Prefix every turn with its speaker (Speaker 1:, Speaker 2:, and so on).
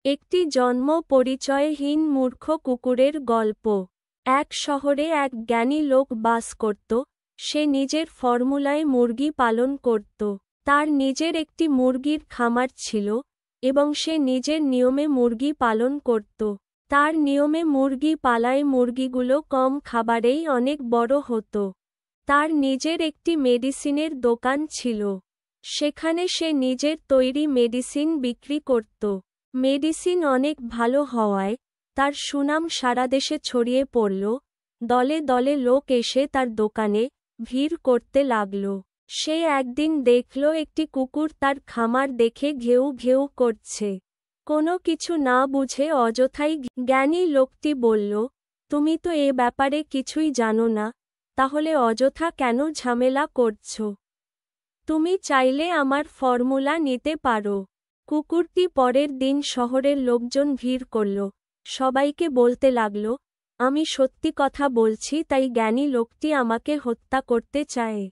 Speaker 1: একটি জন্ম পরিচয়হীন মূর্খ কুকুরের গল্প। এক শহরে এক জ্ঞানী লোক বাস করত। সে নিজের ফর্মুলায় মুরগি পালন করত। তার নিজের একটি মুরগির খামার ছিল এবং সে নিজের নিয়মে মুরগি পালন করত। তার নিয়মে মুরগি পালায় মুরগিগুলো কম খাবারেই অনেক বড় হতো। তার নিজের একটি মেডিসিনের দোকান ছিল। সেখানে সে নিজের তৈরি মেডিসিন বিক্রি করত। মেডিসিন অনেক ভালো হওয়ায় তার সুনাম সারা দেশে ছড়িয়ে পড়ল। দলে দলে লোক এসে তার দোকানে ভিড় করতে লাগল। সে একদিন দেখল একটি কুকুর তার খামার দেখে ঘেউ ঘেউ করছে। কোনো কিছু না বুঝে অযথাই জ্ঞানী লোকটি বলল, তুমি তো এ ব্যাপারে কিছুই জানো না, তাহলে অযথা কেন ঝামেলা করছ? তুমি চাইলে আমার ফর্মুলা নিতে পারো। কুকুরটি পরের দিন শহরের লোকজন ভিড় করল। সবাইকে বলতে লাগল, আমি সত্যি কথা বলছি, তাই জ্ঞানী লোকটি আমাকে হত্যা করতে চায়।